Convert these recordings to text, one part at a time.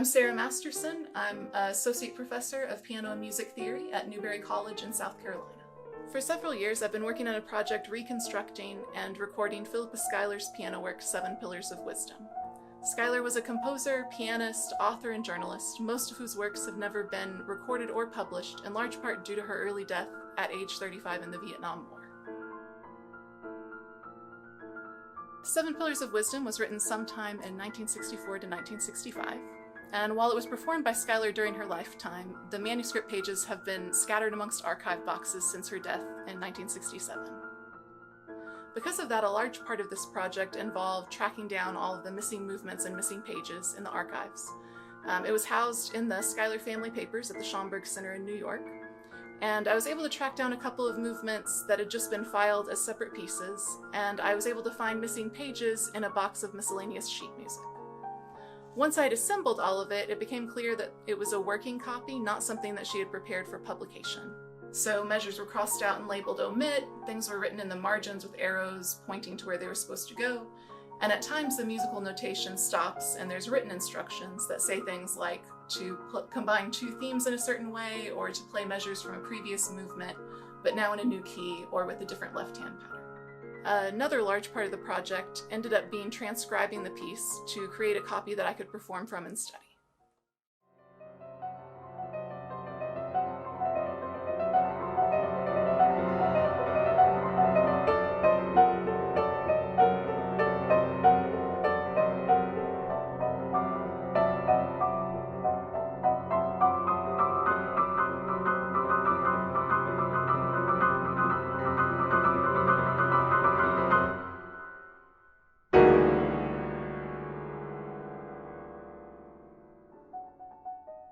Sarah Masterson. I'm Associate Professor of Piano and Music Theory at Newberry College in South Carolina. For several years, I've been working on a project reconstructing and recording Philippa Schuyler's piano work, 7 Pillars of Wisdom. Schuyler was a composer, pianist, author, and journalist, most of whose works have never been recorded or published, in large part due to her early death at age 35 in the Vietnam War. 7 Pillars of Wisdom was written sometime in 1964 to 1965, and while it was performed by Schuyler during her lifetime, the manuscript pages have been scattered amongst archive boxes since her death in 1967. Because of that, a large part of this project involved tracking down all of the missing movements and missing pages in the archives. It was housed in the Schuyler family papers at the Schomburg Center in New York, and I was able to track down a couple of movements that had just been filed as separate pieces, and I was able to find missing pages in a box of miscellaneous sheet music. Once I had assembled all of it, it became clear that it was a working copy, not something that she had prepared for publication. So measures were crossed out and labeled omit, things were written in the margins with arrows pointing to where they were supposed to go, and at times the musical notation stops and there's written instructions that say things like to combine 2 themes in a certain way, or to play measures from a previous movement, but now in a new key or with a different left-hand pattern. Another large part of the project ended up being transcribing the piece to create a copy that I could perform from and study.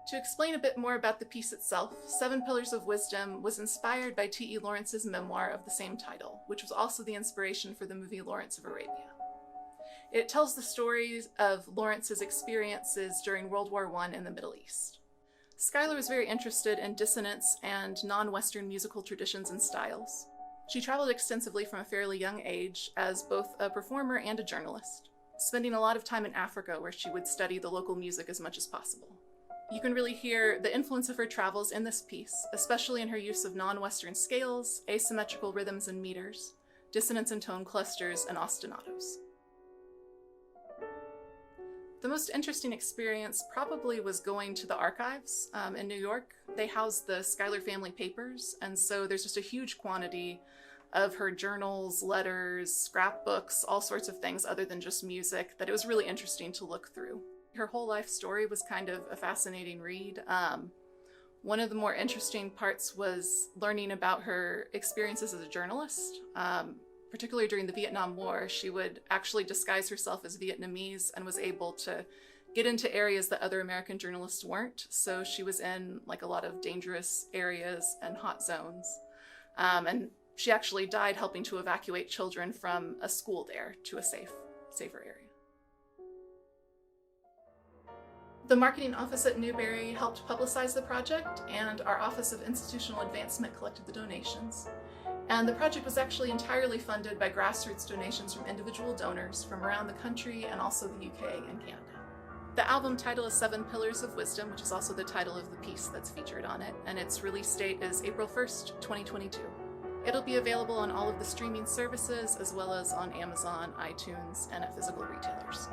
To explain a bit more about the piece itself, 7 Pillars of Wisdom was inspired by T.E. Lawrence's memoir of the same title, which was also the inspiration for the movie Lawrence of Arabia. It tells the stories of Lawrence's experiences during World War I in the Middle East. Schuyler was very interested in dissonance and non-Western musical traditions and styles. She traveled extensively from a fairly young age as both a performer and a journalist, spending a lot of time in Africa where she would study the local music as much as possible. You can really hear the influence of her travels in this piece, especially in her use of non-Western scales, asymmetrical rhythms and meters, dissonance and tone clusters, and ostinatos. The most interesting experience probably was going to the archives in New York. They house the Schuyler family papers, and so there's just a huge quantity of her journals, letters, scrapbooks, all sorts of things other than just music that it was really interesting to look through. Her whole life story was kind of a fascinating read. One of the more interesting parts was learning about her experiences as a journalist. Particularly during the Vietnam War, she would actually disguise herself as Vietnamese and was able to get into areas that other American journalists weren't. So she was in like a lot of dangerous areas and hot zones. And she actually died helping to evacuate children from a school there to a safer area. The marketing office at Newberry helped publicize the project, and our Office of Institutional Advancement collected the donations. And the project was actually entirely funded by grassroots donations from individual donors from around the country and also the UK and Canada. The album title is 7 Pillars of Wisdom, which is also the title of the piece that's featured on it, and its release date is April 1st, 2022. It'll be available on all of the streaming services as well as on Amazon, iTunes, and at physical retailers.